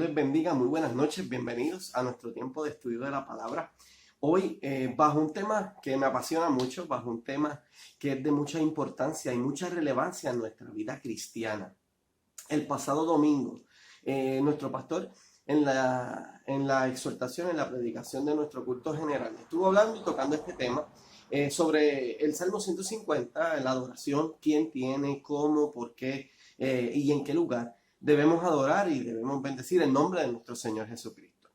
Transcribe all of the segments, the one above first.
les bendiga, muy buenas noches, bienvenidos a nuestro tiempo de estudio de la palabra. Hoy, bajo un tema que me apasiona mucho, bajo un tema que es de mucha importancia y mucha relevancia en nuestra vida cristiana. El pasado domingo, nuestro pastor en la exhortación, en la predicación de nuestro culto general, estuvo hablando y tocando este tema sobre el Salmo 150, la adoración, quién tiene, cómo, por qué y en qué lugar debemos adorar y debemos bendecir el nombre de nuestro Señor Jesucristo.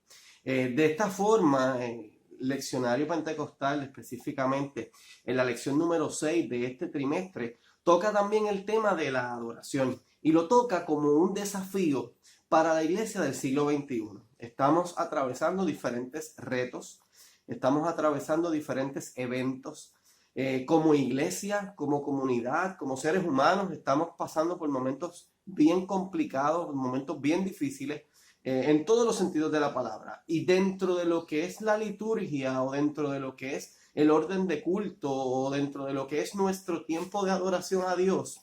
De esta forma, leccionario pentecostal, específicamente en la lección número 6 de este trimestre, toca también el tema de la adoración y lo toca como un desafío para la iglesia del siglo XXI. Estamos atravesando diferentes retos, estamos atravesando diferentes eventos. Como iglesia, como comunidad, como seres humanos, estamos pasando por momentos bien complicados, momentos bien difíciles, en todos los sentidos de la palabra. Y dentro de lo que es la liturgia o dentro de lo que es el orden de culto o dentro de lo que es nuestro tiempo de adoración a Dios,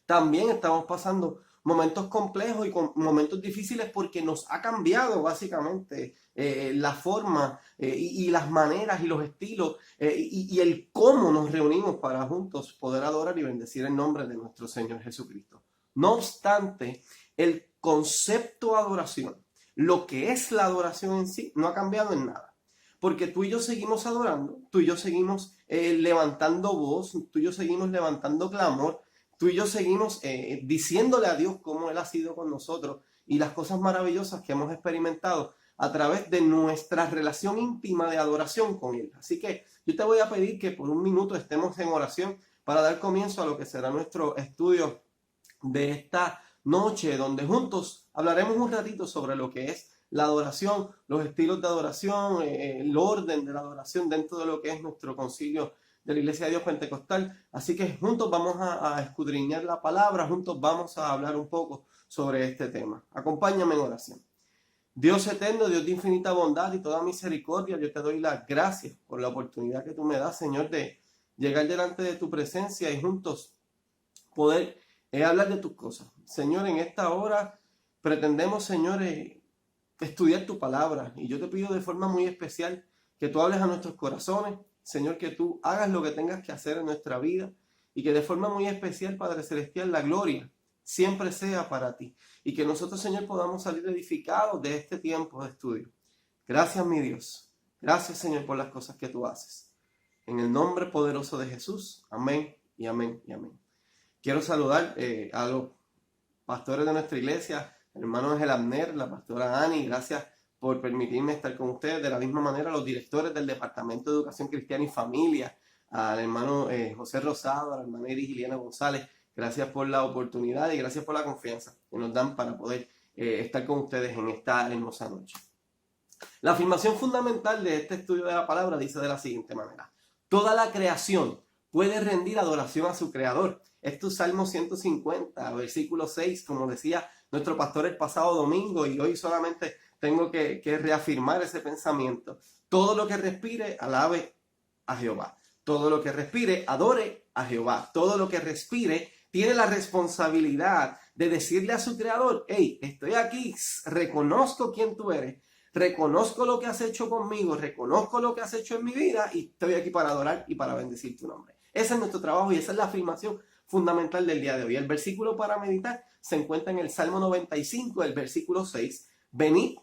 también estamos pasando momentos complejos y momentos difíciles porque nos ha cambiado básicamente la forma y las maneras y los estilos y el cómo nos reunimos para juntos poder adorar y bendecir el nombre de nuestro Señor Jesucristo. No obstante, el concepto adoración, lo que es la adoración en sí, no ha cambiado en nada. Porque tú y yo seguimos adorando, tú y yo seguimos levantando voz, tú y yo seguimos levantando clamor, tú y yo seguimos diciéndole a Dios cómo Él ha sido con nosotros y las cosas maravillosas que hemos experimentado a través de nuestra relación íntima de adoración con Él. Así que yo te voy a pedir que por un minuto estemos en oración para dar comienzo a lo que será nuestro estudio de esta noche, donde juntos hablaremos un ratito sobre lo que es la adoración, los estilos de adoración, el orden de la adoración dentro de lo que es nuestro concilio de la Iglesia de Dios Pentecostal. Así que juntos vamos a escudriñar la palabra, juntos vamos a hablar un poco sobre este tema. Acompáñame en oración. Dios eterno, Dios de infinita bondad y toda misericordia, yo te doy las gracias por la oportunidad que tú me das, Señor, de llegar delante de tu presencia y juntos poder hablar de tus cosas. Señor, en esta hora pretendemos, Señor, estudiar tu palabra y yo te pido de forma muy especial que tú hables a nuestros corazones, Señor, que tú hagas lo que tengas que hacer en nuestra vida y que de forma muy especial, Padre Celestial, la gloria siempre sea para ti y que nosotros, Señor, podamos salir edificados de este tiempo de estudio. Gracias, mi Dios. Gracias, Señor, por las cosas que tú haces. En el nombre poderoso de Jesús. Amén y amén y amén. Quiero saludar a los pastores de nuestra iglesia, el hermano Ángel Abner, la pastora Ani, gracias por permitirme estar con ustedes. De la misma manera, los directores del Departamento de Educación Cristiana y Familia, al hermano José Rosado, a la hermana Iris Iliana González, gracias por la oportunidad y gracias por la confianza que nos dan para poder estar con ustedes en esta hermosa noche. La afirmación fundamental de este estudio de la palabra dice de la siguiente manera: toda la creación puede rendir adoración a su creador. Esto es Salmo 150, versículo 6, como decía nuestro pastor el pasado domingo, y hoy solamente tengo que reafirmar ese pensamiento. Todo lo que respire, alabe a Jehová. Todo lo que respire, adore a Jehová. Todo lo que respire tiene la responsabilidad de decirle a su creador: hey, estoy aquí, reconozco quién tú eres, reconozco lo que has hecho conmigo, reconozco lo que has hecho en mi vida y estoy aquí para adorar y para bendecir tu nombre. Ese es nuestro trabajo y esa es la afirmación fundamental del día de hoy. El versículo para meditar se encuentra en el Salmo 95, el versículo 6. Venid,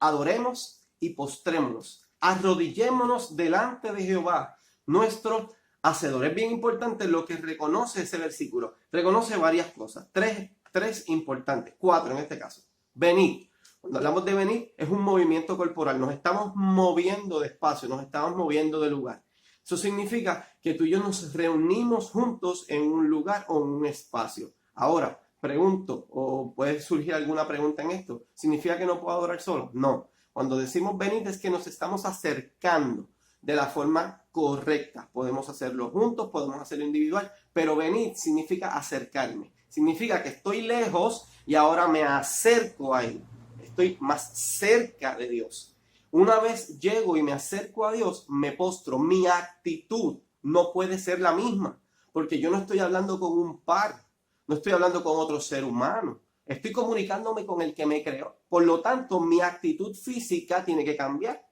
adoremos y postrémonos, arrodillémonos delante de Jehová, nuestro Hacedor. Es bien importante lo que reconoce ese versículo. Reconoce varias cosas, tres importantes, cuatro en este caso. Venid. Cuando hablamos de venir, es un movimiento corporal. Nos estamos moviendo de espacio, nos estamos moviendo de lugar. Eso significa que tú y yo nos reunimos juntos en un lugar o en un espacio. Ahora, pregunto, o puede surgir alguna pregunta en esto, ¿significa que no puedo adorar solo? No. Cuando decimos venir es que nos estamos acercando de la forma correcta. Podemos hacerlo juntos, podemos hacerlo individual, pero venir significa acercarme. Significa que estoy lejos y ahora me acerco a Él. Estoy más cerca de Dios. Una vez llego y me acerco a Dios, me postro. Mi actitud no puede ser la misma, porque yo no estoy hablando con un par, no estoy hablando con otro ser humano. Estoy comunicándome con el que me creó. Por lo tanto, mi actitud física tiene que cambiar.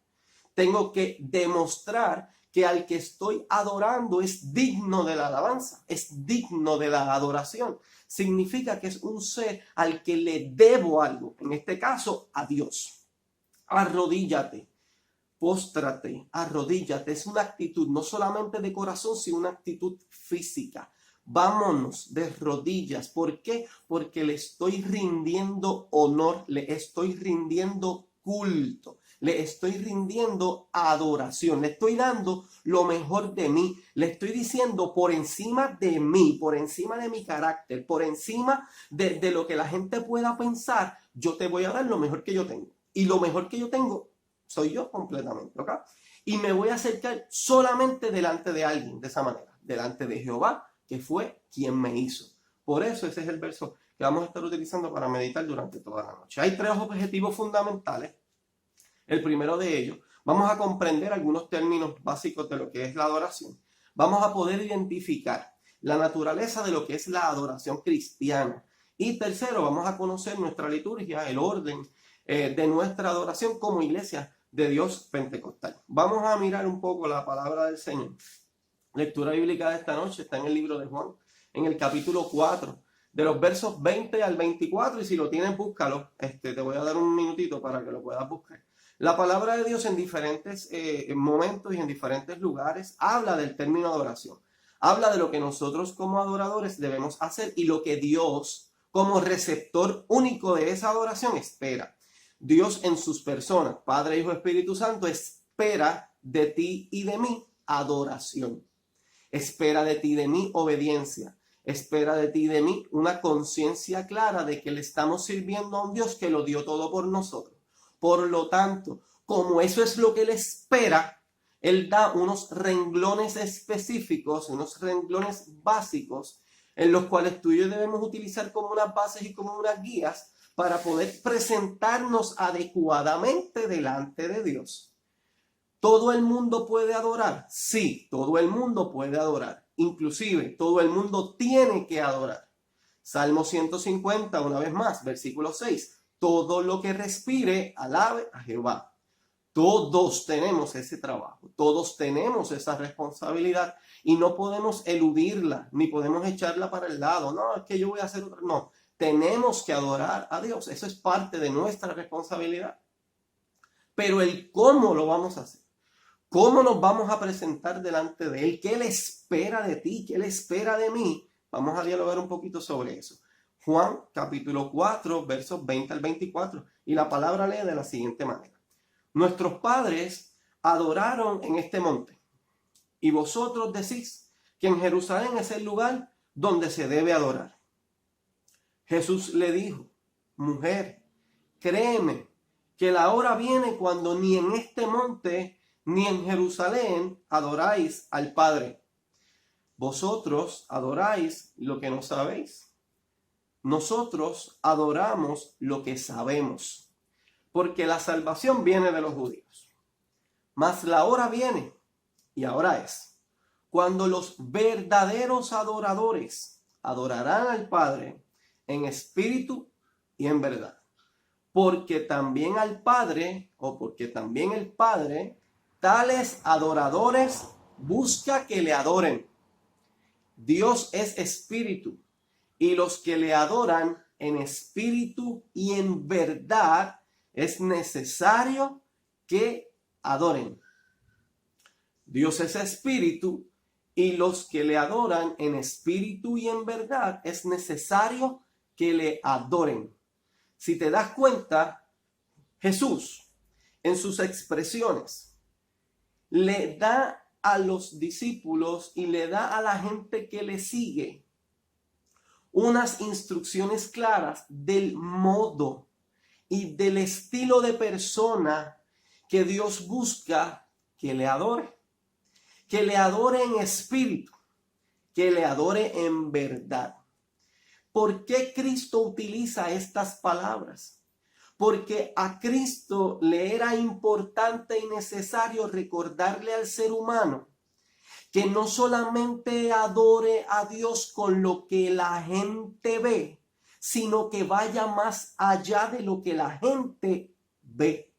Tengo que demostrar que al que estoy adorando es digno de la alabanza, es digno de la adoración. Significa que es un ser al que le debo algo, en este caso a Dios. Arrodíllate, póstrate, arrodíllate. Es una actitud no solamente de corazón, sino una actitud física. Vámonos de rodillas. ¿Por qué? Porque le estoy rindiendo honor, le estoy rindiendo culto, le estoy rindiendo adoración, le estoy dando lo mejor de mí, le estoy diciendo por encima de mí, por encima de mi carácter, por encima de lo que la gente pueda pensar, yo te voy a dar lo mejor que yo tengo. Y lo mejor que yo tengo soy yo completamente, ¿ok? Y me voy a acercar solamente delante de alguien, de esa manera, delante de Jehová, que fue quien me hizo. Por eso ese es el verso que vamos a estar utilizando para meditar durante toda la noche. Hay tres objetivos fundamentales. El primero de ellos, vamos a comprender algunos términos básicos de lo que es la adoración. Vamos a poder identificar la naturaleza de lo que es la adoración cristiana. Y tercero, vamos a conocer nuestra liturgia, el orden de nuestra adoración como iglesia de Dios pentecostal. Vamos a mirar un poco la palabra del Señor. Lectura bíblica de esta noche está en el libro de Juan, en el capítulo 4, de los versos 20 al 24, y si lo tienes, búscalo. Te voy a dar un minutito para que lo puedas buscar. La palabra de Dios en diferentes momentos y en diferentes lugares habla del término adoración. Habla de lo que nosotros como adoradores debemos hacer y lo que Dios como receptor único de esa adoración espera. Dios en sus personas, Padre, Hijo, Espíritu Santo, espera de ti y de mí adoración. Espera de ti y de mí obediencia. Espera de ti y de mí una conciencia clara de que le estamos sirviendo a un Dios que lo dio todo por nosotros. Por lo tanto, como eso es lo que Él espera, Él da unos renglones específicos, unos renglones básicos, en los cuales tú y yo debemos utilizar como unas bases y como unas guías para poder presentarnos adecuadamente delante de Dios. ¿Todo el mundo puede adorar? Sí, todo el mundo puede adorar. Inclusive, todo el mundo tiene que adorar. Salmo 150, una vez más, versículo 6. Todo lo que respire, alabe a Jehová. Todos tenemos ese trabajo, todos tenemos esa responsabilidad y no podemos eludirla, ni podemos echarla para el lado. No, es que yo voy a hacer otra. No, tenemos que adorar a Dios. Eso es parte de nuestra responsabilidad. Pero el cómo lo vamos a hacer. ¿Cómo nos vamos a presentar delante de Él? ¿Qué Él espera de ti? ¿Qué Él espera de mí? Vamos a dialogar un poquito sobre eso. Juan capítulo 4, versos 20 al 24. Y la palabra lee de la siguiente manera. Nuestros padres adoraron en este monte. Y vosotros decís que en Jerusalén es el lugar donde se debe adorar. Jesús le dijo, mujer, créeme que la hora viene cuando ni en este monte ni en Jerusalén adoráis al Padre. Vosotros adoráis lo que no sabéis. Nosotros adoramos lo que sabemos, porque la salvación viene de los judíos. Mas la hora viene, y ahora es, cuando los verdaderos adoradores adorarán al Padre en espíritu y en verdad. Porque también al Padre, o porque también el Padre, tales adoradores busca que le adoren. Dios es espíritu, y los que le adoran en espíritu y en verdad es necesario que adoren. Dios es espíritu, y los que le adoran en espíritu y en verdad es necesario que le adoren. Si te das cuenta, Jesús en sus expresiones le da a los discípulos y le da a la gente que le sigue unas instrucciones claras del modo y del estilo de persona que Dios busca que le adore en espíritu, que le adore en verdad. ¿Por qué Cristo utiliza estas palabras? Porque a Cristo le era importante y necesario recordarle al ser humano que no solamente adore a Dios con lo que la gente ve, sino que vaya más allá de lo que la gente ve.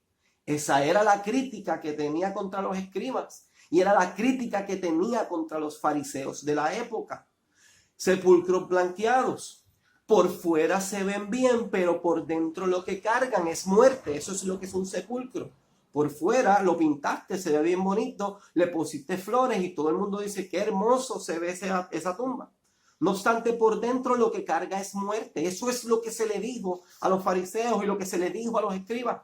Esa era la crítica que tenía contra los escribas y era la crítica que tenía contra los fariseos de la época. Sepulcros blanqueados. Por fuera se ven bien, pero por dentro lo que cargan es muerte. Eso es lo que es un sepulcro. Por fuera lo pintaste, se ve bien bonito, le pusiste flores y todo el mundo dice qué hermoso se ve esa tumba. No obstante, por dentro lo que carga es muerte. Eso es lo que se le dijo a los fariseos y lo que se le dijo a los escribas.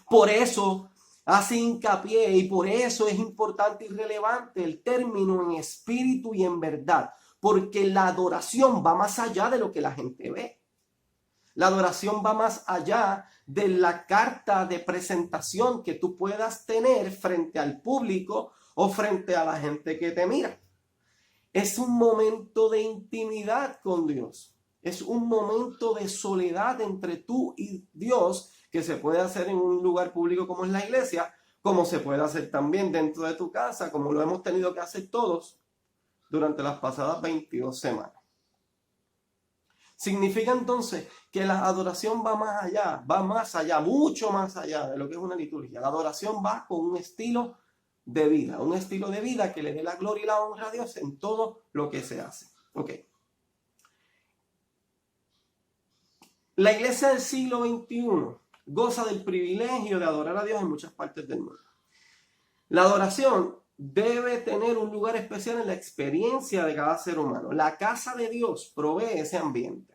Por eso hace hincapié y por eso es importante y relevante el término en espíritu y en verdad. Porque la adoración va más allá de lo que la gente ve. La adoración va más allá de la carta de presentación que tú puedas tener frente al público o frente a la gente que te mira. Es un momento de intimidad con Dios. Es un momento de soledad entre tú y Dios que se puede hacer en un lugar público como es la iglesia, como se puede hacer también dentro de tu casa, como lo hemos tenido que hacer todos durante las pasadas 22 semanas. Significa entonces que la adoración va más allá, mucho más allá de lo que es una liturgia. La adoración va con un estilo de vida que le dé la gloria y la honra a Dios en todo lo que se hace. Ok. La iglesia del siglo XXI goza del privilegio de adorar a Dios en muchas partes del mundo. La adoración debe tener un lugar especial en la experiencia de cada ser humano. La casa de Dios provee ese ambiente.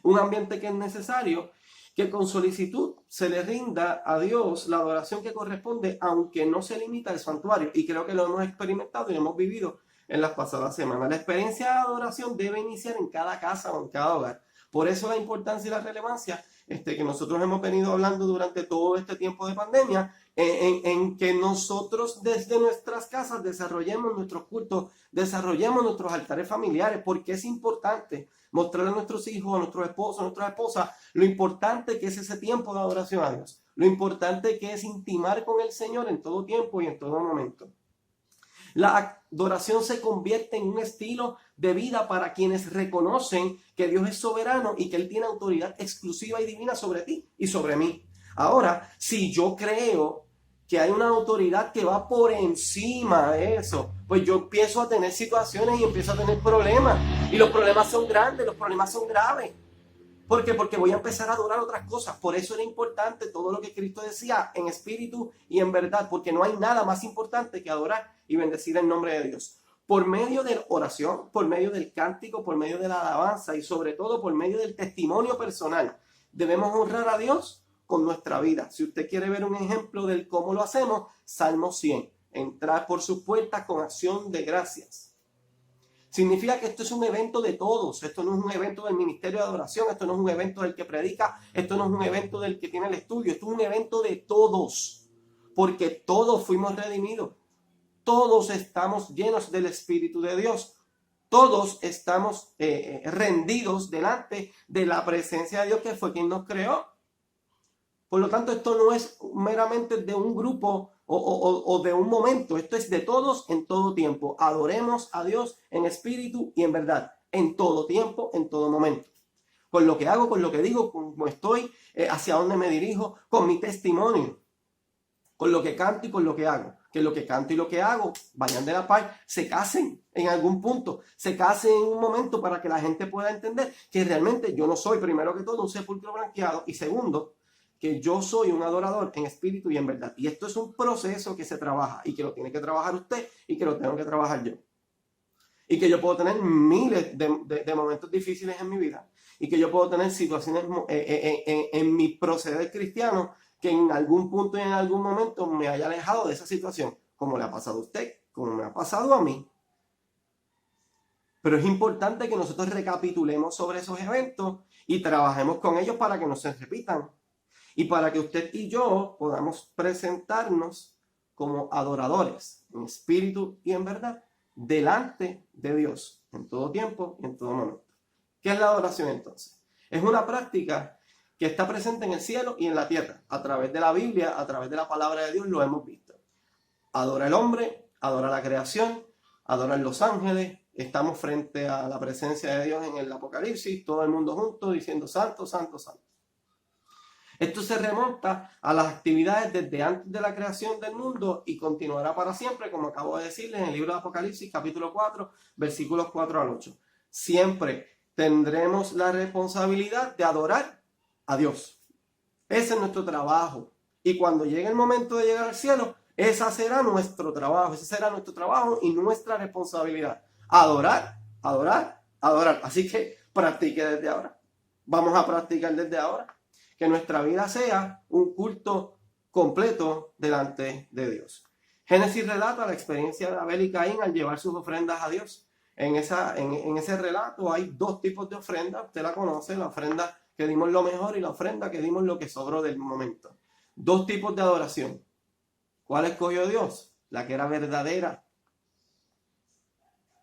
Un ambiente que es necesario, que con solicitud se le rinda a Dios la adoración que corresponde, aunque no se limita al santuario. Y creo que lo hemos experimentado y lo hemos vivido en las pasadas semanas. La experiencia de adoración debe iniciar en cada casa o en cada hogar. Por eso la importancia y la relevancia que nosotros hemos venido hablando durante todo este tiempo de pandemia, en que nosotros desde nuestras casas desarrollemos nuestros cultos, desarrollemos nuestros altares familiares, porque es importante mostrarle a nuestros hijos, a nuestros esposos, a nuestras esposas, lo importante que es ese tiempo de adoración a Dios, lo importante que es intimar con el Señor en todo tiempo y en todo momento. La adoración se convierte en un estilo de vida para quienes reconocen que Dios es soberano y que Él tiene autoridad exclusiva y divina sobre ti y sobre mí. Ahora, si yo creo que hay una autoridad que va por encima de eso, pues yo empiezo a tener situaciones y empiezo a tener problemas. Y los problemas son grandes, los problemas son graves. ¿Por qué? Porque voy a empezar a adorar otras cosas. Por eso era importante todo lo que Cristo decía en espíritu y en verdad, porque no hay nada más importante que adorar y bendecir el nombre de Dios. Por medio de la oración, por medio del cántico, por medio de la alabanza y sobre todo por medio del testimonio personal, debemos honrar a Dios con nuestra vida. Si usted quiere ver un ejemplo del cómo lo hacemos, Salmo 100. Entrar por sus puertas con acción de gracias. Significa que esto es un evento de todos. Esto no es un evento del ministerio de adoración. Esto no es un evento del que predica. Esto no es un evento del que tiene el estudio. Esto es un evento de todos. Porque todos fuimos redimidos. Todos estamos llenos del Espíritu de Dios. Todos estamos rendidos delante de la presencia de Dios, que fue quien nos creó. Por lo tanto, esto no es meramente de un grupo o de un momento. Esto es de todos en todo tiempo. Adoremos a Dios en espíritu y en verdad. En todo tiempo, en todo momento. Con lo que hago, con lo que digo, con cómo estoy, hacia dónde me dirijo, con mi testimonio. Con lo que canto y con lo que hago. Que lo que canto y lo que hago vayan de la par, se casen en algún punto. Se casen en un momento para que la gente pueda entender que realmente yo no soy, primero que todo, un sepulcro blanqueado. Y segundo, que yo soy un adorador en espíritu y en verdad. Y esto es un proceso que se trabaja y que lo tiene que trabajar usted y que lo tengo que trabajar yo. Y que yo puedo tener miles de momentos difíciles en mi vida. Y que yo puedo tener situaciones en mi proceder cristiano que en algún punto y en algún momento me haya alejado de esa situación. Como le ha pasado a usted, como me ha pasado a mí. Pero es importante que nosotros recapitulemos sobre esos eventos y trabajemos con ellos para que no se repitan. Y para que usted y yo podamos presentarnos como adoradores en espíritu y en verdad delante de Dios en todo tiempo y en todo momento. ¿Qué es la adoración entonces? Es una práctica que está presente en el cielo y en la tierra. A través de la Biblia, a través de la palabra de Dios lo hemos visto. Adora el hombre, adora la creación, adoran los ángeles, estamos frente a la presencia de Dios en el Apocalipsis, todo el mundo junto diciendo santo, santo, santo. Esto se remonta a las actividades desde antes de la creación del mundo y continuará para siempre, como acabo de decirles en el libro de Apocalipsis, capítulo 4, versículos 4 al 8. Siempre tendremos la responsabilidad de adorar a Dios. Ese es nuestro trabajo. Y cuando llegue el momento de llegar al cielo, ese será nuestro trabajo y nuestra responsabilidad. Adorar, adorar, adorar. Así que practique desde ahora. Vamos a practicar desde ahora. Que nuestra vida sea un culto completo delante de Dios. Génesis relata la experiencia de Abel y Caín al llevar sus ofrendas a Dios. En ese relato hay dos tipos de ofrendas. Usted la conoce, la ofrenda que dimos lo mejor y la ofrenda que dimos lo que sobró del momento. Dos tipos de adoración. ¿Cuál escogió Dios? La que era verdadera.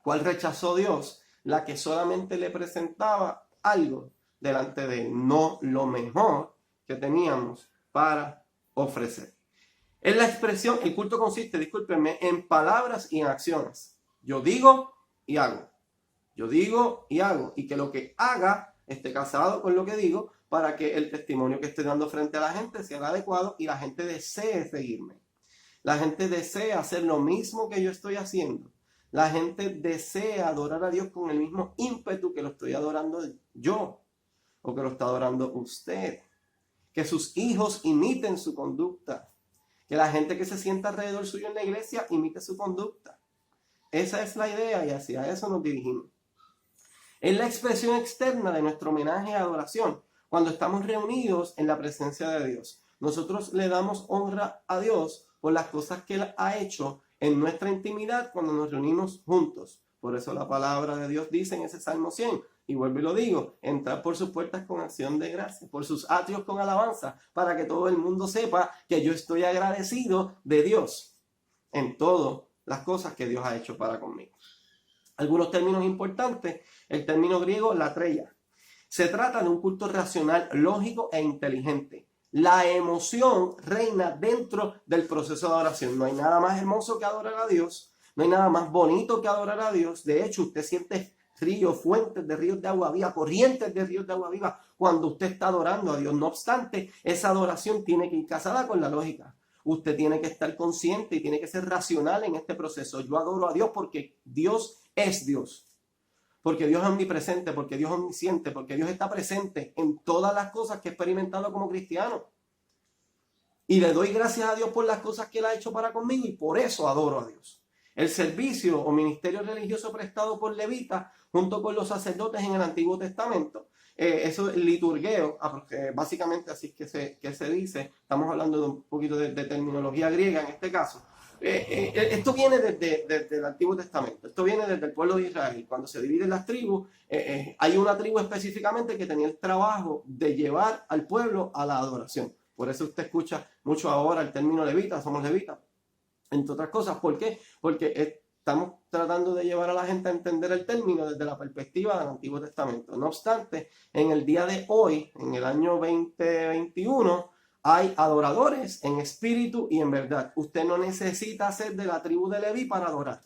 ¿Cuál rechazó Dios? La que solamente le presentaba algo delante de él, no lo mejor que teníamos para ofrecer. En la expresión, el culto consiste, discúlpenme, en palabras y en acciones. Yo digo y hago. Yo digo y hago. Y que lo que haga esté casado con lo que digo para que el testimonio que esté dando frente a la gente sea el adecuado y la gente desee seguirme. La gente desea hacer lo mismo que yo estoy haciendo. La gente desea adorar a Dios con el mismo ímpetu que lo estoy adorando yo o que lo está adorando usted. Que sus hijos imiten su conducta. Que la gente que se sienta alrededor suyo en la iglesia imite su conducta. Esa es la idea y hacia eso nos dirigimos. Es la expresión externa de nuestro homenaje y adoración cuando estamos reunidos en la presencia de Dios. Nosotros le damos honra a Dios por las cosas que Él ha hecho en nuestra intimidad cuando nos reunimos juntos. Por eso la palabra de Dios dice en ese Salmo 100, y vuelvo y lo digo, entrad por sus puertas con acción de gracia, por sus atrios con alabanza, para que todo el mundo sepa que yo estoy agradecido de Dios en todas las cosas que Dios ha hecho para conmigo. Algunos términos importantes, el término griego latreia. Se trata de un culto racional, lógico e inteligente. La emoción reina dentro del proceso de adoración. No hay nada más hermoso que adorar a Dios. No hay nada más bonito que adorar a Dios. De hecho, usted siente ríos, fuentes de ríos de agua viva, corrientes de ríos de agua viva cuando usted está adorando a Dios. No obstante, esa adoración tiene que ir casada con la lógica. Usted tiene que estar consciente y tiene que ser racional en este proceso. Yo adoro a Dios porque Dios es Dios. Porque Dios es omnipresente, porque Dios es omnisciente, porque Dios está presente en todas las cosas que he experimentado como cristiano. Y le doy gracias a Dios por las cosas que Él ha hecho para conmigo y por eso adoro a Dios. El servicio o ministerio religioso prestado por levitas junto con los sacerdotes en el Antiguo Testamento, eso es liturgueo, básicamente así es que se dice, estamos hablando de un poquito de terminología griega en este caso. Esto viene desde el Antiguo Testamento, esto viene desde el pueblo de Israel. Cuando se dividen las tribus, hay una tribu específicamente que tenía el trabajo de llevar al pueblo a la adoración. Por eso usted escucha mucho ahora el término levita, somos levitas, entre otras cosas. ¿Por qué? Porque estamos tratando de llevar a la gente a entender el término desde la perspectiva del Antiguo Testamento. No obstante, en el día de hoy, en el año 2021, hay adoradores en espíritu y en verdad. Usted no necesita ser de la tribu de Leví para adorar.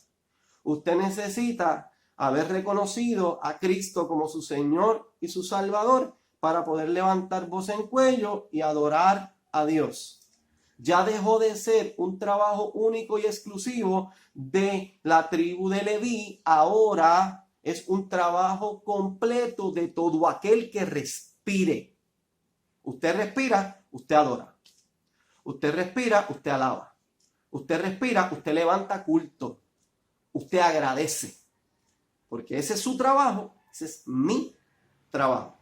Usted necesita haber reconocido a Cristo como su Señor y su Salvador para poder levantar voz en cuello y adorar a Dios. Ya dejó de ser un trabajo único y exclusivo de la tribu de Leví. Ahora es un trabajo completo de todo aquel que respire. Usted respira, usted adora. Usted respira, usted alaba. Usted respira, usted levanta culto. Usted agradece. Porque ese es su trabajo, ese es mi trabajo.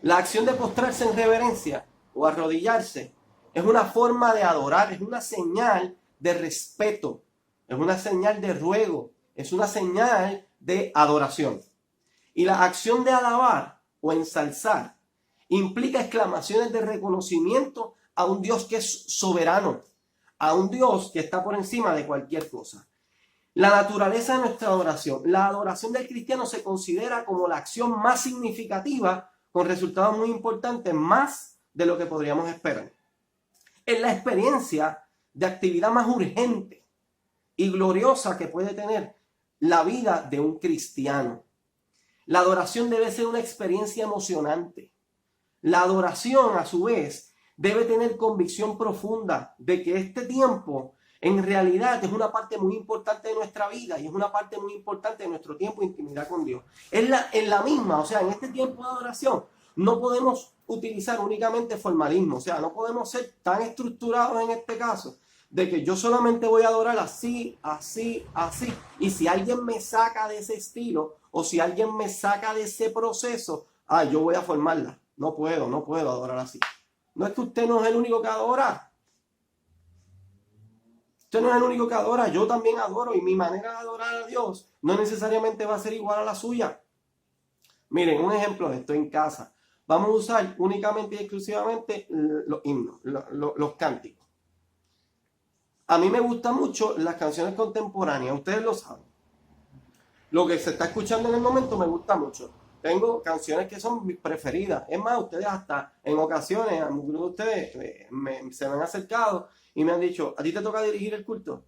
La acción de postrarse en reverencia o arrodillarse es una forma de adorar, es una señal de respeto, es una señal de ruego, es una señal de adoración. Y la acción de alabar o ensalzar implica exclamaciones de reconocimiento a un Dios que es soberano, a un Dios que está por encima de cualquier cosa. La naturaleza de nuestra adoración. La adoración del cristiano se considera como la acción más significativa con resultados muy importantes, más de lo que podríamos esperar. Es la experiencia de actividad más urgente y gloriosa que puede tener la vida de un cristiano. La adoración debe ser una experiencia emocionante. La adoración, a su vez, debe tener convicción profunda de que este tiempo en realidad es una parte muy importante de nuestra vida y es una parte muy importante de nuestro tiempo de intimidad con Dios. En la misma, o sea, en este tiempo de adoración, no podemos utilizar únicamente formalismo, o sea, no podemos ser tan estructurados en este caso de que yo solamente voy a adorar así, así, así. Y si alguien me saca de ese estilo o si alguien me saca de ese proceso, yo voy a formarla. No puedo adorar así. No es que usted no es el único que adora. Usted no es el único que adora, yo también adoro y mi manera de adorar a Dios no necesariamente va a ser igual a la suya. Miren, un ejemplo de esto en casa. Vamos a usar únicamente y exclusivamente los himnos, los cánticos. A mí me gustan mucho las canciones contemporáneas, ustedes lo saben. Lo que se está escuchando en el momento me gusta mucho. Tengo canciones que son mis preferidas. Es más, ustedes hasta en ocasiones, algunos de ustedes se me han acercado y me han dicho, ¿a ti te toca dirigir el culto?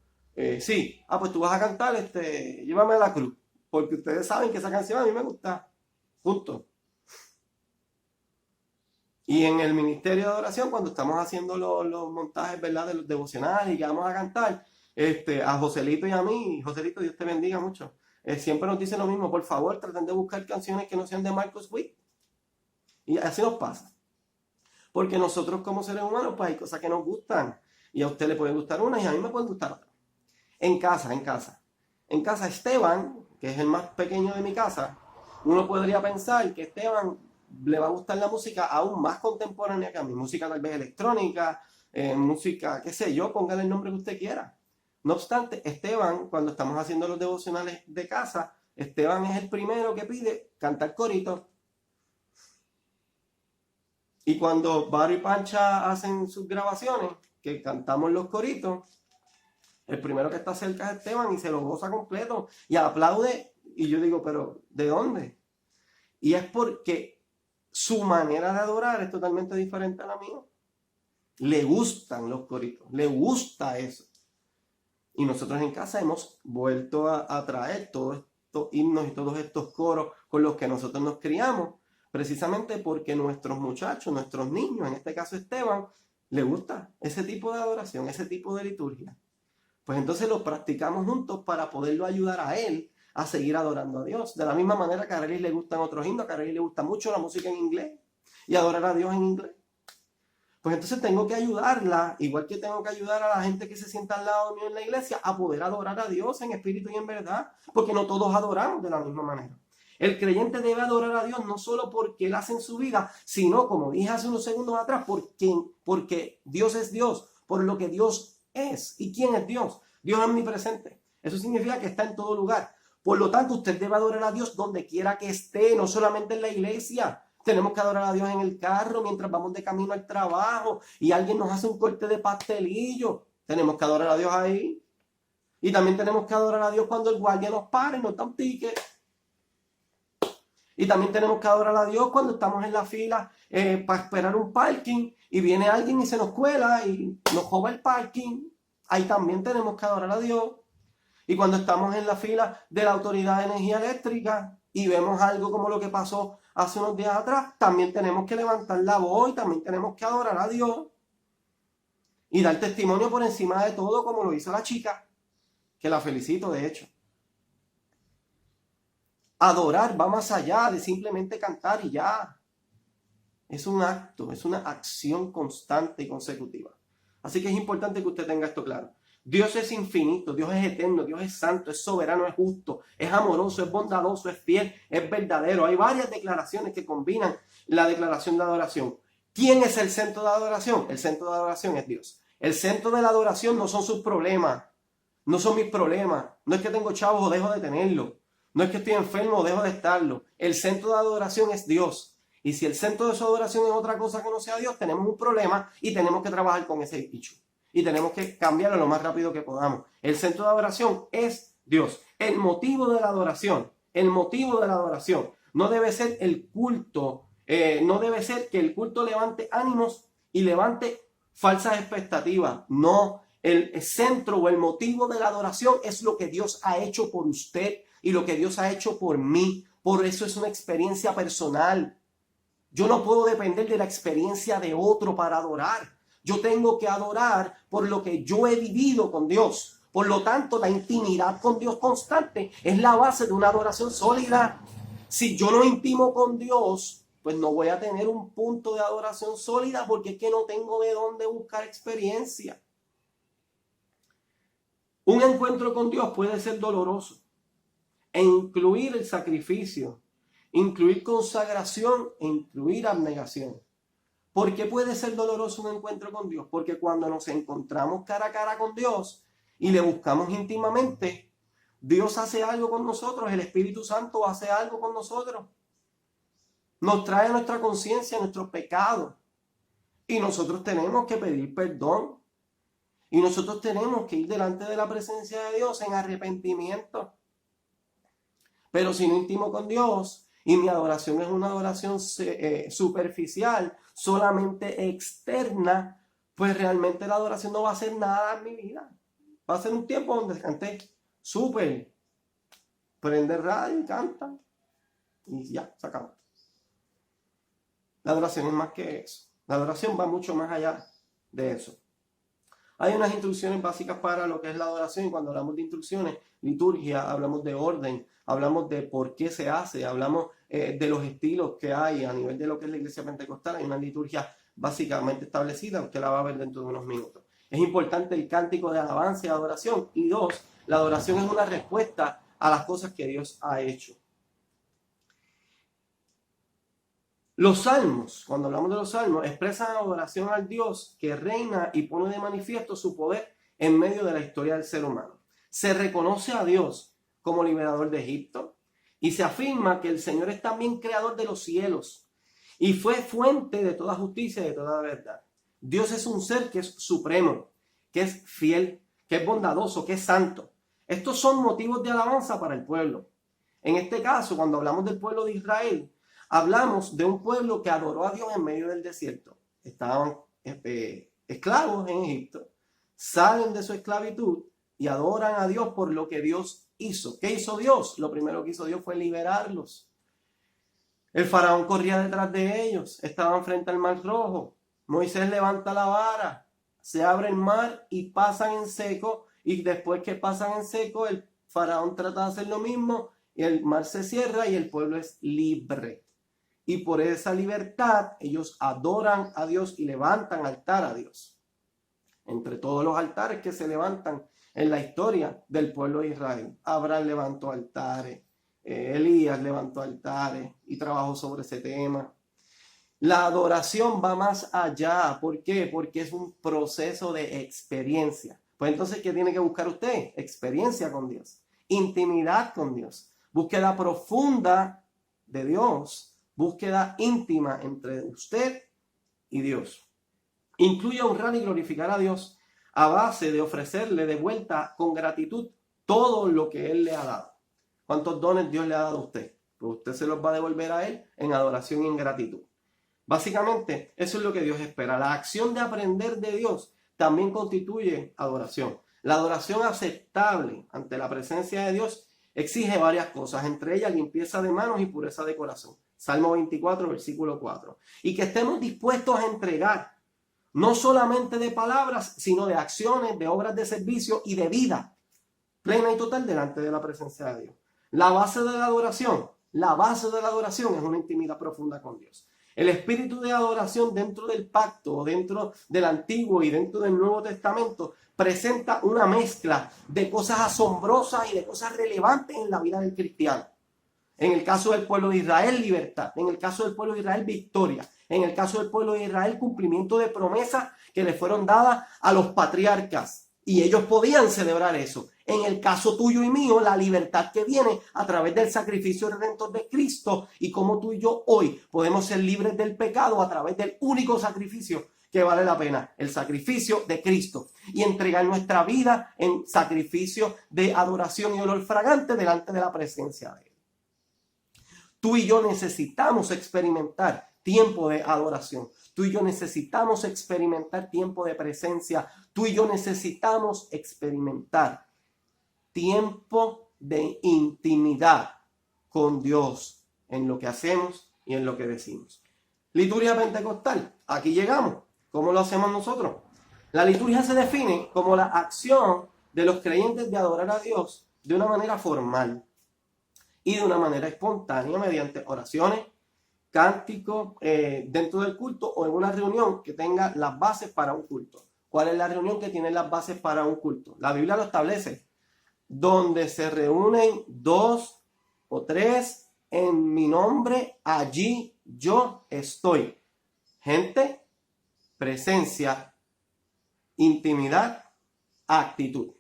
Sí. Pues tú vas a cantar, llévame a la cruz. Porque ustedes saben que esa canción a mí me gusta. Punto. Y en el ministerio de adoración, cuando estamos haciendo los montajes, ¿verdad?, de los devocionales y que vamos a cantar, a Joselito y a mí, Joselito, Dios te bendiga mucho, siempre nos dicen lo mismo, por favor, traten de buscar canciones que no sean de Marcus Witt. Y así nos pasa. Porque nosotros como seres humanos, pues hay cosas que nos gustan. Y a usted le pueden gustar unas y a mí me pueden gustar otras. En casa, Esteban, que es el más pequeño de mi casa, uno podría pensar que Esteban le va a gustar la música aún más contemporánea que a mí. Música tal vez electrónica, música, qué sé yo, póngale el nombre que usted quiera. No obstante, Esteban, cuando estamos haciendo los devocionales de casa, Esteban es el primero que pide cantar corito. Y cuando Baro y Pancha hacen sus grabaciones, que cantamos los coritos, el primero que está cerca es Esteban y se lo goza completo y aplaude. Y yo digo, pero ¿de dónde? Y es porque su manera de adorar es totalmente diferente a la mía. Le gustan los coritos, le gusta eso. Y nosotros en casa hemos vuelto a traer todos estos himnos y todos estos coros con los que nosotros nos criamos, precisamente porque nuestros muchachos, nuestros niños, en este caso Esteban, le gusta ese tipo de adoración, ese tipo de liturgia. Pues entonces lo practicamos juntos para poderlo ayudar a él a seguir adorando a Dios. De la misma manera que a Arelis le gustan otros himnos, que a Arelis le gusta mucho la música en inglés y adorar a Dios en inglés. Pues entonces tengo que ayudarla, igual que tengo que ayudar a la gente que se sienta al lado mío en la iglesia, a poder adorar a Dios en espíritu y en verdad, porque no todos adoramos de la misma manera. El creyente debe adorar a Dios no solo porque Él hace en su vida, sino, como dije hace unos segundos atrás, porque Dios es Dios, por lo que Dios es. ¿Y quién es Dios? Dios es omnipresente. Eso significa que está en todo lugar. Por lo tanto, usted debe adorar a Dios donde quiera que esté, no solamente en la iglesia. Tenemos que adorar a Dios en el carro mientras vamos de camino al trabajo y alguien nos hace un corte de pastelillo. Tenemos que adorar a Dios ahí. Y también tenemos que adorar a Dios cuando el guardia nos pare y nos da un ticket. Y también tenemos que adorar a Dios cuando estamos en la fila para esperar un parking y viene alguien y se nos cuela y nos roba el parking. Ahí también tenemos que adorar a Dios. Y cuando estamos en la fila de la Autoridad de Energía Eléctrica y vemos algo como lo que pasó hace unos días atrás, también tenemos que levantar la voz y también tenemos que adorar a Dios y dar testimonio por encima de todo, como lo hizo la chica, que la felicito de hecho. Adorar va más allá de simplemente cantar y ya. Es un acto, es una acción constante y consecutiva. Así que es importante que usted tenga esto claro. Dios es infinito, Dios es eterno, Dios es santo, es soberano, es justo, es amoroso, es bondadoso, es fiel, es verdadero. Hay varias declaraciones que combinan la declaración de adoración. ¿Quién es el centro de adoración? El centro de adoración es Dios. El centro de la adoración no son sus problemas, no son mis problemas. No es que tengo chavos o dejo de tenerlo. No es que estoy enfermo o dejo de estarlo. El centro de adoración es Dios. Y si el centro de su adoración es otra cosa que no sea Dios, tenemos un problema y tenemos que trabajar con ese bicho. Y tenemos que cambiarlo lo más rápido que podamos. El centro de adoración es Dios. El motivo de la adoración no debe ser el culto, no debe ser que el culto levante ánimos y levante falsas expectativas. No, el centro o el motivo de la adoración es lo que Dios ha hecho por usted, y lo que Dios ha hecho por mí. Por eso es una experiencia personal. Yo no puedo depender de la experiencia de otro para adorar. Yo tengo que adorar por lo que yo he vivido con Dios. Por lo tanto, la intimidad con Dios constante es la base de una adoración sólida. Si yo no intimo con Dios, pues no voy a tener un punto de adoración sólida porque es que no tengo de dónde buscar experiencia. Un encuentro con Dios puede ser doloroso e incluir el sacrificio, incluir consagración e incluir abnegación. ¿Por qué puede ser doloroso un encuentro con Dios? Porque cuando nos encontramos cara a cara con Dios y le buscamos íntimamente, Dios hace algo con nosotros, el Espíritu Santo hace algo con nosotros. Nos trae a nuestra conciencia nuestros pecados y nosotros tenemos que pedir perdón. Y nosotros tenemos que ir delante de la presencia de Dios en arrepentimiento. Pero si no intimo con Dios y mi adoración es una adoración superficial, solamente externa, pues realmente la adoración no va a hacer nada en mi vida. Va a ser un tiempo donde canté súper, prende radio y canta y ya, se acabó. La adoración es más que eso. La adoración va mucho más allá de eso. Hay unas instrucciones básicas para lo que es la adoración y cuando hablamos de instrucciones, liturgia, hablamos de orden, hablamos de por qué se hace, hablamos de los estilos que hay a nivel de lo que es la iglesia pentecostal. Hay una liturgia básicamente establecida, usted la va a ver dentro de unos minutos. Es importante el cántico de alabanza y adoración. Y dos, la adoración es una respuesta a las cosas que Dios ha hecho. Los salmos, cuando hablamos de los salmos, expresan adoración al Dios que reina y pone de manifiesto su poder en medio de la historia del ser humano. Se reconoce a Dios como liberador de Egipto y se afirma que el Señor es también creador de los cielos y fue fuente de toda justicia y de toda verdad. Dios es un ser que es supremo, que es fiel, que es bondadoso, que es santo. Estos son motivos de alabanza para el pueblo. En este caso, cuando hablamos del pueblo de Israel, hablamos de un pueblo que adoró a Dios en medio del desierto. Estaban esclavos en Egipto, salen de su esclavitud y adoran a Dios por lo que Dios hizo. ¿Qué hizo Dios? Lo primero que hizo Dios fue liberarlos. El faraón corría detrás de ellos, estaban frente al mar rojo. Moisés levanta la vara, se abre el mar y pasan en seco. Y después que pasan en seco, el faraón trata de hacer lo mismo y el mar se cierra y el pueblo es libre. Y por esa libertad ellos adoran a Dios y levantan altar a Dios. Entre todos los altares que se levantan en la historia del pueblo de Israel, Abraham levantó altares, Elías levantó altares y trabajó sobre ese tema. La adoración va más allá. ¿Por qué? Porque es un proceso de experiencia. Pues entonces, ¿qué tiene que buscar usted? Experiencia con Dios, intimidad con Dios, búsqueda profunda de Dios, búsqueda íntima entre usted y Dios. Incluye honrar y glorificar a Dios a base de ofrecerle de vuelta con gratitud todo lo que Él le ha dado. ¿Cuántos dones Dios le ha dado a usted? Pues usted se los va a devolver a Él en adoración y en gratitud. Básicamente, eso es lo que Dios espera. La acción de aprender de Dios también constituye adoración. La adoración aceptable ante la presencia de Dios exige varias cosas, entre ellas limpieza de manos y pureza de corazón. Salmo 24, versículo 4. Y que estemos dispuestos a entregar, no solamente de palabras, sino de acciones, de obras de servicio y de vida plena y total delante de la presencia de Dios. La base de la adoración es una intimidad profunda con Dios. El espíritu de adoración dentro del pacto, dentro del Antiguo y dentro del Nuevo Testamento, presenta una mezcla de cosas asombrosas y de cosas relevantes en la vida del cristiano. En el caso del pueblo de Israel, libertad. En el caso del pueblo de Israel, victoria. En el caso del pueblo de Israel, cumplimiento de promesas que le fueron dadas a los patriarcas. Y ellos podían celebrar eso. En el caso tuyo y mío, la libertad que viene a través del sacrificio redentor de Cristo y cómo tú y yo hoy podemos ser libres del pecado a través del único sacrificio que vale la pena, el sacrificio de Cristo, y entregar nuestra vida en sacrificio de adoración y olor fragante delante de la presencia de Él. Tú y yo necesitamos experimentar tiempo de adoración. Tú y yo necesitamos experimentar tiempo de presencia. Tú y yo necesitamos experimentar tiempo de intimidad con Dios en lo que hacemos y en lo que decimos. Liturgia pentecostal, aquí llegamos. ¿Cómo lo hacemos nosotros? La liturgia se define como la acción de los creyentes de adorar a Dios de una manera formal y de una manera espontánea mediante oraciones, cánticos dentro del culto o en una reunión que tenga las bases para un culto. ¿Cuál es la reunión que tiene las bases para un culto? La Biblia lo establece. Donde se reúnen 2 o 3 en mi nombre, allí yo estoy. Gente, presencia, intimidad, actitud.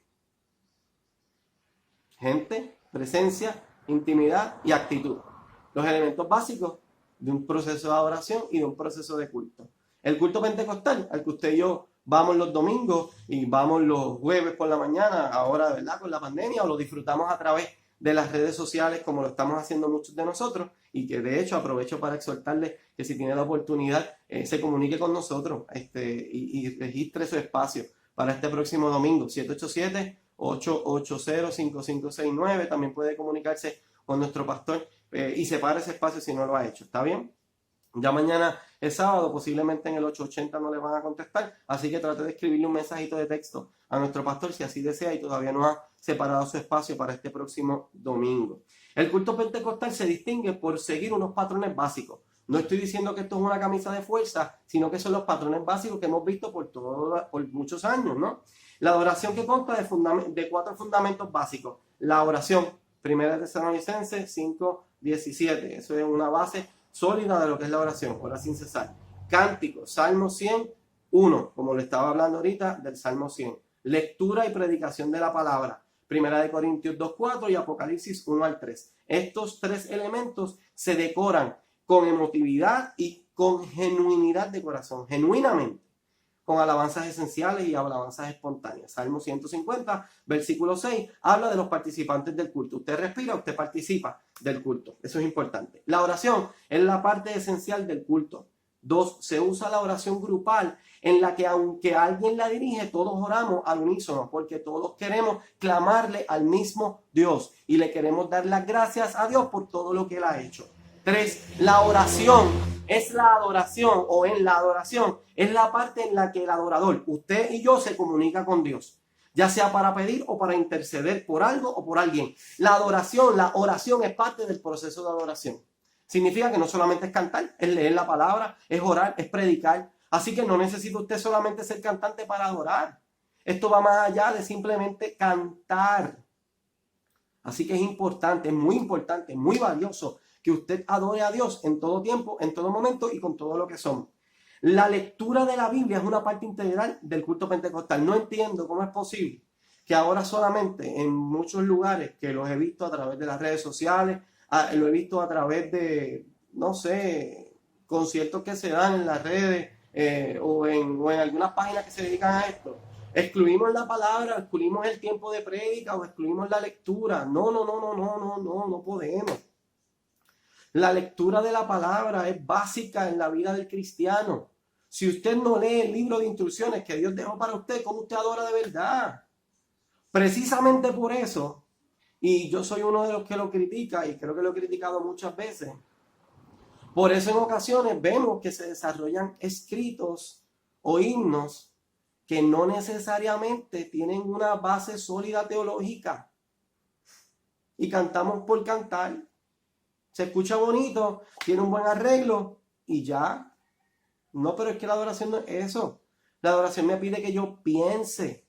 Gente, presencia, intimidad y actitud. Los elementos básicos de un proceso de adoración y de un proceso de culto. El culto pentecostal, al que usted y yo vamos los domingos y vamos los jueves por la mañana, ahora, ¿verdad?, con la pandemia, o lo disfrutamos a través de las redes sociales como lo estamos haciendo muchos de nosotros, y que de hecho aprovecho para exhortarle que si tiene la oportunidad se comunique con nosotros y registre su espacio para este próximo domingo, 787-880-5569. También puede comunicarse con nuestro pastor y separe ese espacio si no lo ha hecho. ¿Está bien? Ya mañana es sábado, posiblemente en el 880 no le van a contestar, así que trate de escribirle un mensajito de texto a nuestro pastor si así desea y todavía no ha separado su espacio para este próximo domingo. El culto pentecostal se distingue por seguir unos patrones básicos. No estoy diciendo que esto es una camisa de fuerza, sino que son los patrones básicos que hemos visto por muchos años, ¿no? La adoración que consta de 4 fundamentos básicos. La oración, 1 Tesalonicenses 5:17, eso es una base sólida de lo que es la oración, ora sin cesar. Cántico, Salmo 100:1, como le estaba hablando ahorita del Salmo 100. Lectura y predicación de la palabra, 1 Corintios 2:4 y Apocalipsis 1-3. Estos 3 elementos se decoran con emotividad y con genuinidad de corazón, genuinamente, con alabanzas esenciales y alabanzas espontáneas. Salmo 150, versículo 6, habla de los participantes del culto. Usted respira, usted participa del culto. Eso es importante. La oración es la parte esencial del culto. 2, se usa la oración grupal en la que aunque alguien la dirige, todos oramos al unísono porque todos queremos clamarle al mismo Dios y le queremos dar las gracias a Dios por todo lo que Él ha hecho. 3, la oración es la adoración, o en la adoración es la parte en la que el adorador, usted y yo, se comunica con Dios, ya sea para pedir o para interceder por algo o por alguien. La adoración, la oración es parte del proceso de adoración. Significa que no solamente es cantar, es leer la palabra, es orar, es predicar. Así que no necesita usted solamente ser cantante para adorar. Esto va más allá de simplemente cantar. Así que es importante, es muy valioso que usted adore a Dios en todo tiempo, en todo momento y con todo lo que somos. La lectura de la Biblia es una parte integral del culto pentecostal. No entiendo cómo es posible que ahora solamente en muchos lugares, que los he visto a través de las redes sociales, lo he visto a través de, no sé, conciertos que se dan en las redes o en algunas páginas que se dedican a esto, excluimos la palabra, excluimos el tiempo de prédica o excluimos la lectura. No podemos. La lectura de la palabra es básica en la vida del cristiano. Si usted no lee el libro de instrucciones que Dios dejó para usted, ¿cómo usted adora de verdad? Precisamente por eso, y yo soy uno de los que lo critica, y creo que lo he criticado muchas veces, por eso en ocasiones vemos que se desarrollan escritos o himnos que no necesariamente tienen una base sólida teológica. Y cantamos por cantar. Se escucha bonito, tiene un buen arreglo y ya. No, pero es que la adoración no es eso. La adoración me pide que yo piense,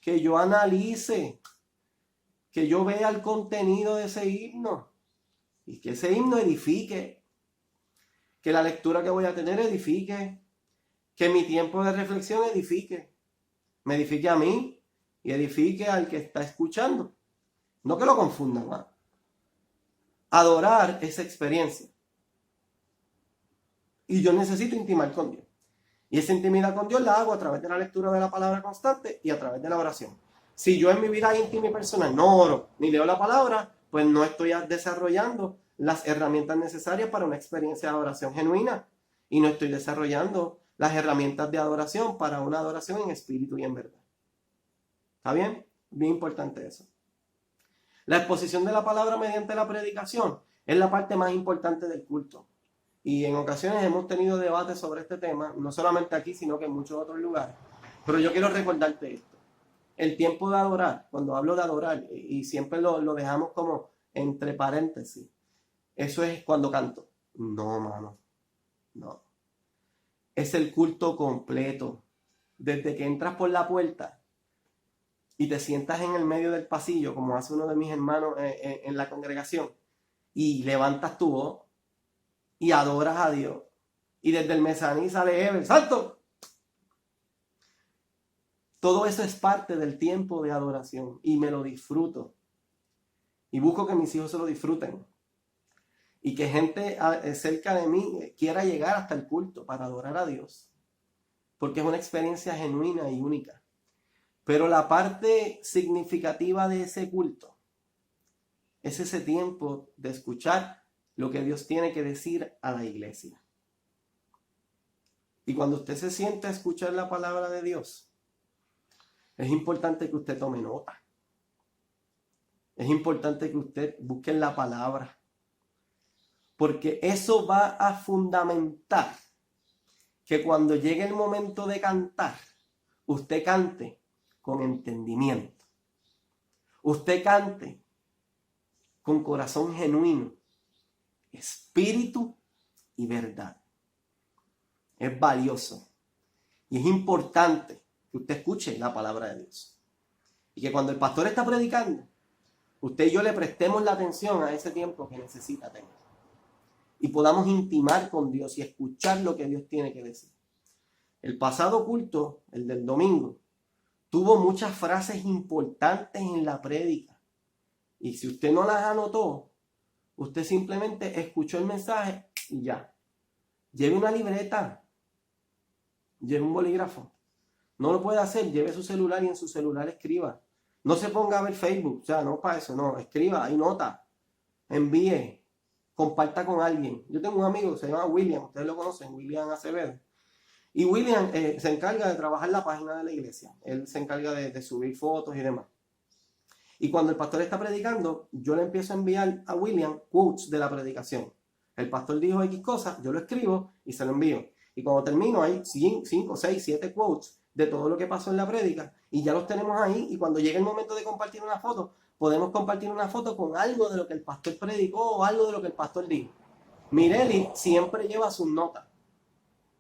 que yo analice, que yo vea el contenido de ese himno y que ese himno edifique, que la lectura que voy a tener edifique, que mi tiempo de reflexión edifique, me edifique a mí y edifique al que está escuchando. No que lo confundan más. Adorar es experiencia. Y yo necesito intimar con Dios. Y esa intimidad con Dios la hago a través de la lectura de la palabra constante y a través de la oración. Si yo en mi vida íntima y personal no oro ni leo la palabra, pues no estoy desarrollando las herramientas necesarias para una experiencia de adoración genuina. Y no estoy desarrollando las herramientas de adoración para una adoración en espíritu y en verdad. ¿Está bien? Bien importante eso. La exposición de la palabra mediante la predicación es la parte más importante del culto. Y en ocasiones hemos tenido debates sobre este tema, no solamente aquí, sino que en muchos otros lugares. Pero yo quiero recordarte esto. El tiempo de adorar, cuando hablo de adorar, y siempre lo dejamos como entre paréntesis, eso es cuando canto. No, mano, no. Es el culto completo. Desde que entras por la puerta y te sientas en el medio del pasillo, como hace uno de mis hermanos en la congregación, y levantas tu voz y adoras a Dios. Y desde el mezanín sale Ever, ¡santo! Todo eso es parte del tiempo de adoración y me lo disfruto. Y busco que mis hijos se lo disfruten. Y que gente cerca de mí quiera llegar hasta el culto para adorar a Dios. Porque es una experiencia genuina y única. Pero la parte significativa de ese culto es ese tiempo de escuchar lo que Dios tiene que decir a la iglesia. Y cuando usted se siente a escuchar la palabra de Dios, es importante que usted tome nota. Es importante que usted busque la palabra. Porque eso va a fundamentar que cuando llegue el momento de cantar, usted cante con entendimiento. Usted cante con corazón genuino, espíritu y verdad. Es valioso y es importante que usted escuche la palabra de Dios. Y que cuando el pastor está predicando, usted y yo le prestemos la atención a ese tiempo que necesita tener. Y podamos intimar con Dios y escuchar lo que Dios tiene que decir. El pasado culto, el del domingo, tuvo muchas frases importantes en la prédica. Y si usted no las anotó, usted simplemente escuchó el mensaje y ya. Lleve una libreta, lleve un bolígrafo. No lo puede hacer, lleve su celular y en su celular escriba. No se ponga a ver Facebook, o sea, no para eso, no. Escriba, hay nota, envíe, comparta con alguien. Yo tengo un amigo que se llama William, ustedes lo conocen, William Acevedo. Y William se encarga de trabajar la página de la iglesia. Él se encarga de subir fotos y demás. Y cuando el pastor está predicando, yo le empiezo a enviar a William quotes de la predicación. El pastor dijo X cosas, yo lo escribo y se lo envío. Y cuando termino hay 5, 6, 7 quotes de todo lo que pasó en la prédica. Y ya los tenemos ahí. Y cuando llegue el momento de compartir una foto, podemos compartir una foto con algo de lo que el pastor predicó o algo de lo que el pastor dijo. Mireli siempre lleva sus notas.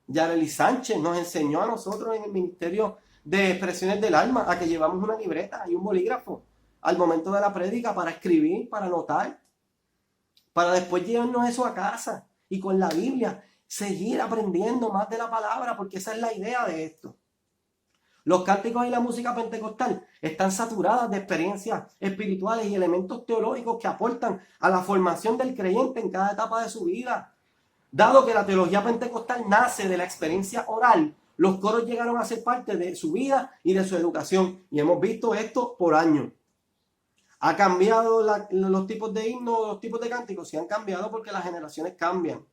Yareli Sánchez nos enseñó a nosotros en el Ministerio de Expresiones del Alma a que llevamos una libreta y un bolígrafo al momento de la prédica para escribir, para anotar, para después llevarnos eso a casa y con la Biblia seguir aprendiendo más de la palabra, porque esa es la idea de esto. Los cánticos y la música pentecostal están saturadas de experiencias espirituales y elementos teológicos que aportan a la formación del creyente en cada etapa de su vida. Dado que la teología pentecostal nace de la experiencia oral, los coros llegaron a ser parte de su vida y de su educación. Y hemos visto esto por años. ¿Ha cambiado los tipos de himnos, los tipos de cánticos? Sí han cambiado porque las generaciones cambian.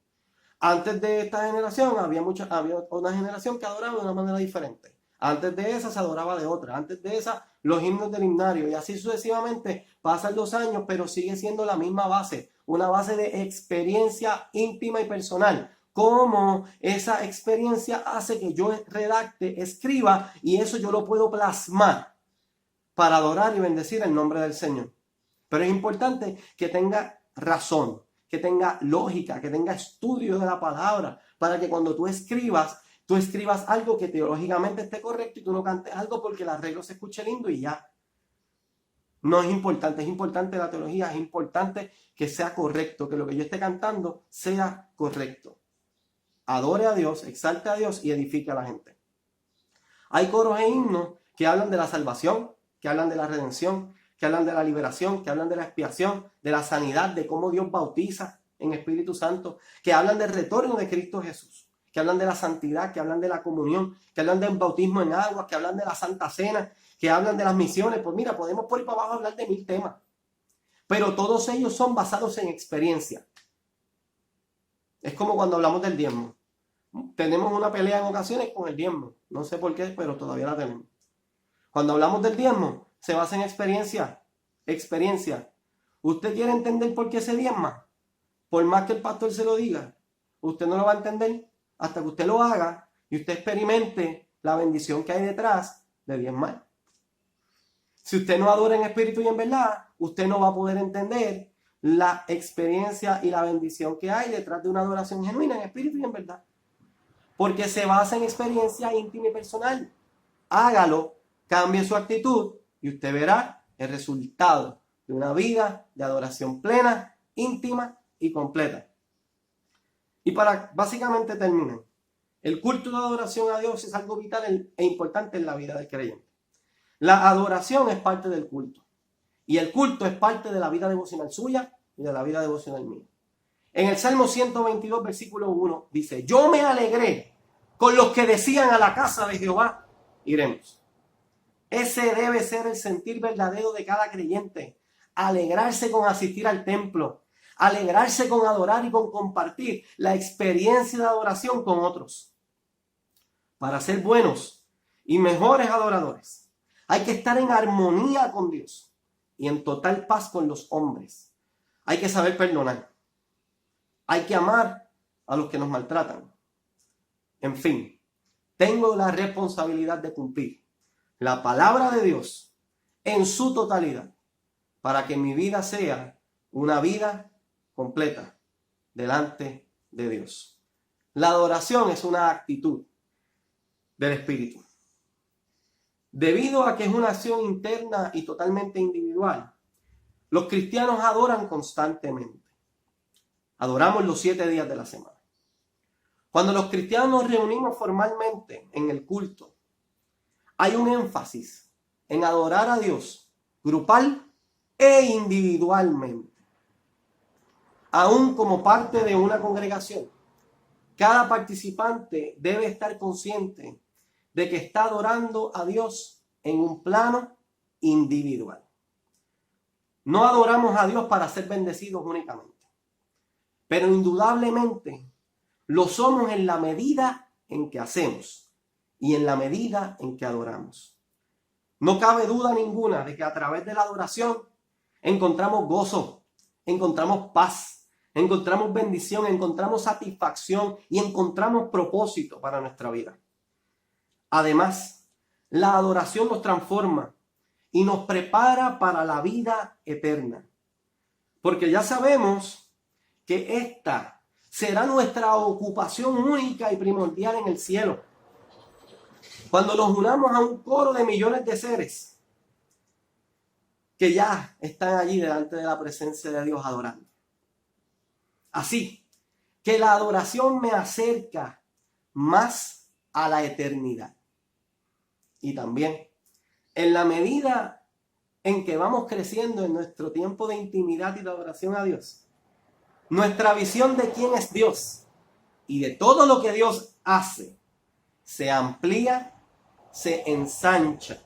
Antes de esta generación había una generación que adoraba de una manera diferente. Antes de esa se adoraba de otra. Antes de esa los himnos del himnario. Y así sucesivamente pasan los años, pero sigue siendo la misma base. Una base de experiencia íntima y personal. Cómo esa experiencia hace que yo redacte, escriba y eso yo lo puedo plasmar para adorar y bendecir el nombre del Señor. Pero es importante que tenga razón, que tenga lógica, que tenga estudio de la palabra, para que cuando tú escribas algo que teológicamente esté correcto y tú no cantes algo porque el arreglo se escuche lindo y ya. No es importante la teología, es importante que sea correcto, que lo que yo esté cantando sea correcto. Adore a Dios, exalte a Dios y edifique a la gente. Hay coros e himnos que hablan de la salvación, que hablan de la redención, que hablan de la liberación, que hablan de la expiación, de la sanidad, de cómo Dios bautiza en Espíritu Santo, que hablan del retorno de Cristo Jesús, que hablan de la santidad, que hablan de la comunión, que hablan del bautismo en agua, que hablan de la Santa Cena, que hablan de las misiones. Pues mira, podemos por ahí para abajo hablar de 1000 temas. Pero todos ellos son basados en experiencia. Es como cuando hablamos del diezmo. Tenemos una pelea en ocasiones con el diezmo. No sé por qué, pero todavía la tenemos. Cuando hablamos del diezmo, se basa en experiencia. ¿Usted quiere entender por qué se diezma? Por más que el pastor se lo diga, usted no lo va a entender hasta que usted lo haga y usted experimente la bendición que hay detrás de diezmar. Si usted no adora en espíritu y en verdad, usted no va a poder entender la experiencia y la bendición que hay detrás de una adoración genuina en espíritu y en verdad. Porque se basa en experiencia íntima y personal. Hágalo, cambie su actitud y usted verá el resultado de una vida de adoración plena, íntima y completa. Y para básicamente terminar, el culto de adoración a Dios es algo vital e importante en la vida del creyente. La adoración es parte del culto. Y el culto es parte de la vida devocional suya y de la vida devocional mía. En el Salmo 122, versículo 1, dice: yo me alegré con los que decían, a la casa de Jehová iremos. Ese debe ser el sentir verdadero de cada creyente. Alegrarse con asistir al templo. Alegrarse con adorar y con compartir la experiencia de adoración con otros. Para ser buenos y mejores adoradores, hay que estar en armonía con Dios y en total paz con los hombres. Hay que saber perdonar. Hay que amar a los que nos maltratan. En fin, tengo la responsabilidad de cumplir la palabra de Dios en su totalidad para que mi vida sea una vida completa delante de Dios. La adoración es una actitud del espíritu. Debido a que es una acción interna y totalmente individual, los cristianos adoran constantemente. Adoramos los 7 días de la semana. Cuando los cristianos nos reunimos formalmente en el culto, hay un énfasis en adorar a Dios grupal e individualmente. Aún como parte de una congregación, cada participante debe estar consciente de que está adorando a Dios en un plano individual. No adoramos a Dios para ser bendecidos únicamente, pero indudablemente lo somos en la medida en que hacemos y en la medida en que adoramos. No cabe duda ninguna de que a través de la adoración encontramos gozo, encontramos paz, encontramos bendición, encontramos satisfacción y encontramos propósito para nuestra vida. Además, la adoración nos transforma y nos prepara para la vida eterna. Porque ya sabemos que esta será nuestra ocupación única y primordial en el cielo. Cuando nos unamos a un coro de millones de seres que ya están allí delante de la presencia de Dios adorando. Así que la adoración me acerca más a la eternidad. Y también, en la medida en que vamos creciendo en nuestro tiempo de intimidad y de adoración a Dios, nuestra visión de quién es Dios y de todo lo que Dios hace se amplía, se ensancha.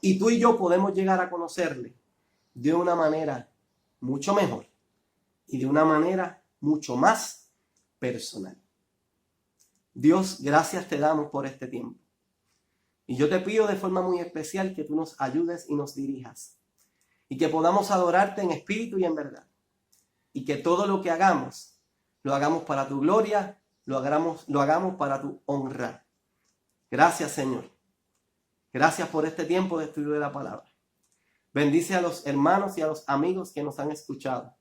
Y tú y yo podemos llegar a conocerle de una manera mucho mejor y de una manera mucho más personal. Dios, gracias te damos por este tiempo. Y yo te pido de forma muy especial que tú nos ayudes y nos dirijas. Y que podamos adorarte en espíritu y en verdad. Y que todo lo que hagamos, lo hagamos para tu gloria, lo hagamos para tu honra. Gracias, Señor. Gracias por este tiempo de estudio de la palabra. Bendice a los hermanos y a los amigos que nos han escuchado.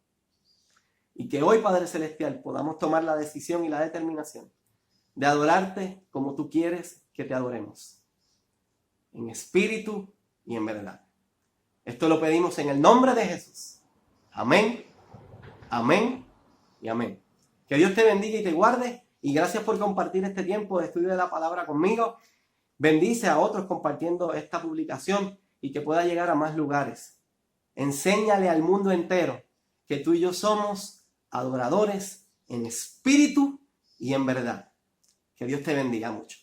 Y que hoy, Padre Celestial, podamos tomar la decisión y la determinación de adorarte como tú quieres que te adoremos. En espíritu y en verdad. Esto lo pedimos en el nombre de Jesús. Amén, amén y amén. Que Dios te bendiga y te guarde. Y gracias por compartir este tiempo de estudio de la palabra conmigo. Bendice a otros compartiendo esta publicación y que pueda llegar a más lugares. Enséñale al mundo entero que tú y yo somos adoradores en espíritu y en verdad. Que Dios te bendiga mucho.